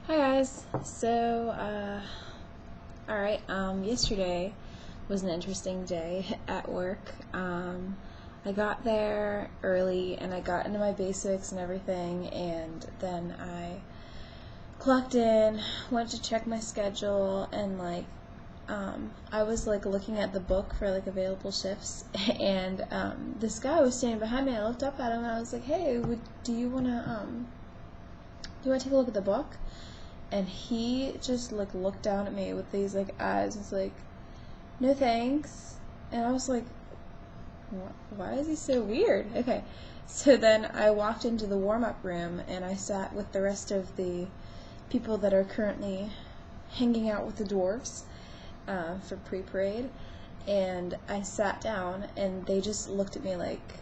Hi guys. Alright, yesterday was an interesting day at work. I got there early and I got into my basics and everything, and then I clocked in, went to check my schedule, and I was looking at the book for available shifts, and this guy was standing behind me. I looked up at him and I was like, "Hey, do you wanna take a look at the book?" And he just looked down at me with these eyes and was like, "No thanks." And I was like, why is he so weird? Okay, so then I walked into the warm-up room and I sat with the rest of the people that are currently hanging out with the dwarves for pre-parade, and I sat down and they just looked at me like,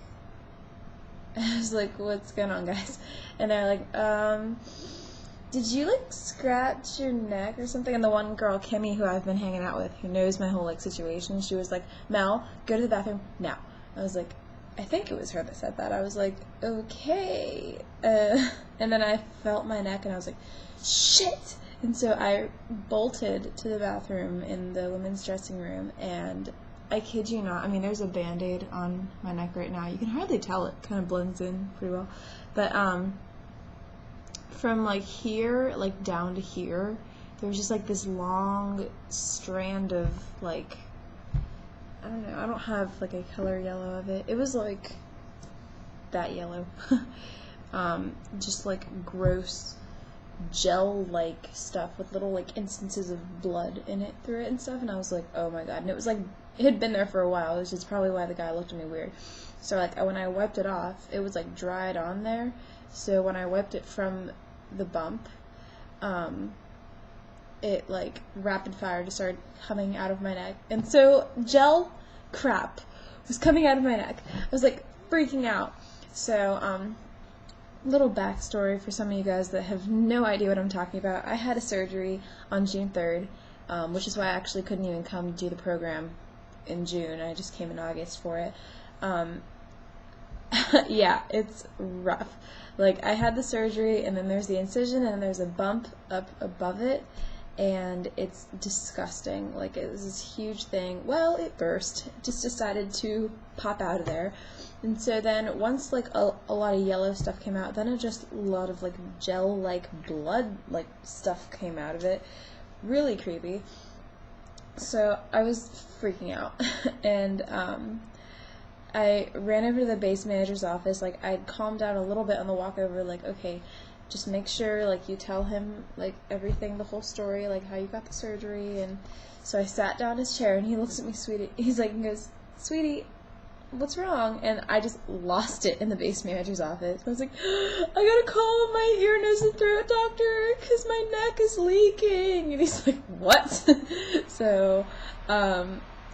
I was like, "What's going on, guys?" And they're like, "Did you scratch your neck or something?" And the one girl, Kimmy, who I've been hanging out with, who knows my whole situation, she was like, "Mel, go to the bathroom now." I was like, I think it was her that said that. I was like, okay. And then I felt my neck and I was like, shit. And so I bolted to the bathroom in the women's dressing room, and I kid you not, I mean, there's a Band-Aid on my neck right now. You can hardly tell, it kind of blends in pretty well. But from here down to here, there was just this long strand of I don't know, I don't have a color yellow of it. It was that yellow. Just gross gel stuff with little instances of blood in it through it and stuff, and I was like, oh my god. And it was it had been there for a while, which is probably why the guy looked at me weird. So when I wiped it off, it was dried on there. So when I wiped it from the bump, it rapid fire just started coming out of my neck, and so gel crap was coming out of my neck. I was freaking out. So little backstory for some of you guys that have no idea what I'm talking about. I had a surgery on June 3rd, which is why I actually couldn't even come do the program in June. I just came in August for it. Yeah, it's rough. I had the surgery, and then there's the incision, and then there's a bump up above it, and it's disgusting. It was this huge thing. Well, it burst. It just decided to pop out of there. And so then once a lot of yellow stuff came out, then just a lot of gel blood stuff came out of it. Really creepy. So I was freaking out. And I ran over to the base manager's office. I'd calmed down a little bit on the walk over, okay, just make sure you tell him everything, the whole story, how you got the surgery. And so I sat down in his chair, and he looks at me, sweetie. He goes, "Sweetie, what's wrong?" And I just lost it in the base manager's office. I was like, "I gotta call my ear, nose, and throat doctor because my neck is leaking." And he's like, "What?" So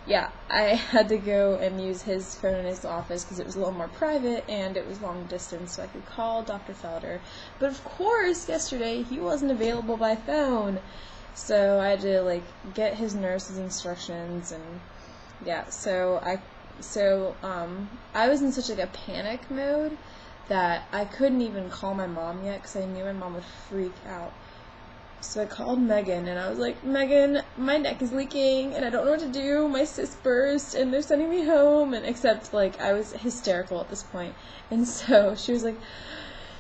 yeah, I had to go and use his phone in his office because it was a little more private and it was long distance, so I could call Dr. Felder. But of course, yesterday he wasn't available by phone, so I had to get his nurse's instructions. And yeah, so I was in such a panic mode that I couldn't even call my mom yet because I knew my mom would freak out. So I called Megan, and I was like, "Megan, my neck is leaking, and I don't know what to do. My cyst burst, and they're sending me home." And except, I was hysterical at this point. And so she was like,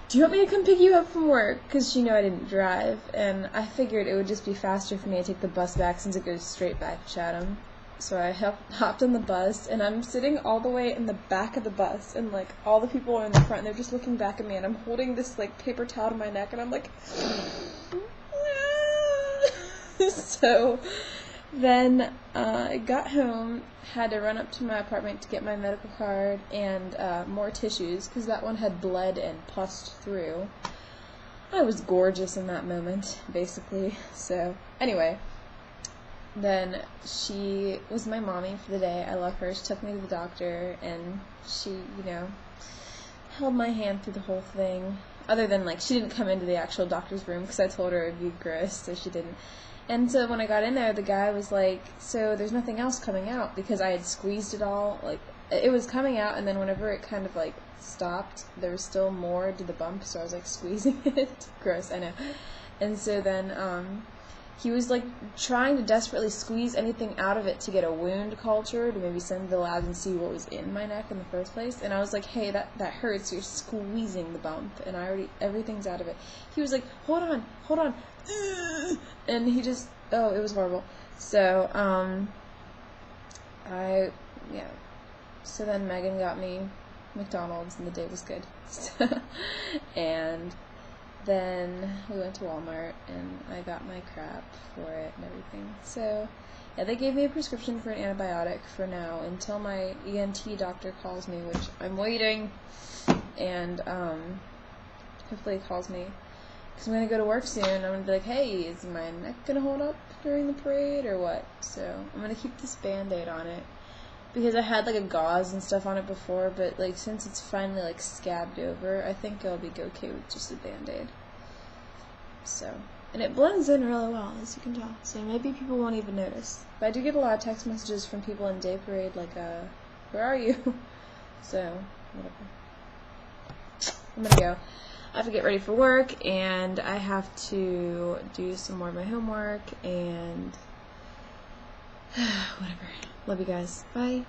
"Do you want me to come pick you up from work?" Because she knew I didn't drive. And I figured it would just be faster for me to take the bus back since it goes straight back to Chatham. So I hopped on the bus, and I'm sitting all the way in the back of the bus, and all the people are in the front, and they're just looking back at me, and I'm holding this paper towel to my neck, and I'm like... So then I got home, had to run up to my apartment to get my medical card and more tissues because that one had bled and pussed through. I was gorgeous in that moment, basically. So anyway, then she was my mommy for the day. I love her. She took me to the doctor, and she, held my hand through the whole thing. Other than, she didn't come into the actual doctor's room because I told her it would be gross, so she didn't. And so when I got in there, the guy was like, "So there's nothing else coming out?" Because I had squeezed it all. It was coming out, and then whenever it kind of stopped, there was still more to the bump, so I was squeezing it. Gross, I know. And so then he was like trying to desperately squeeze anything out of it to get a wound culture to maybe send to the lab and see what was in my neck in the first place. And I was like, hey, that hurts. You're squeezing the bump, and everything's out of it. He was like, hold on, and he just, oh, it was horrible. So so then Megan got me McDonald's, and the day was good. And then we went to Walmart, and I got my crap for it and everything. So, yeah, they gave me a prescription for an antibiotic for now until my ENT doctor calls me, which I'm waiting, and hopefully he calls me, because I'm going to go to work soon. I'm going to be like, hey, is my neck going to hold up during the parade or what? So I'm going to keep this Band-Aid on it, because I had like a gauze and stuff on it before, but like since it's finally like scabbed over, I think I'll be okay with just a Band-Aid. So, and it blends in really well, as you can tell, so maybe people won't even notice. But I do get a lot of text messages from people in Day Parade like, where are you? So, whatever. I'm gonna go. I have to get ready for work, and I have to do some more of my homework, and whatever. Love you guys. Bye.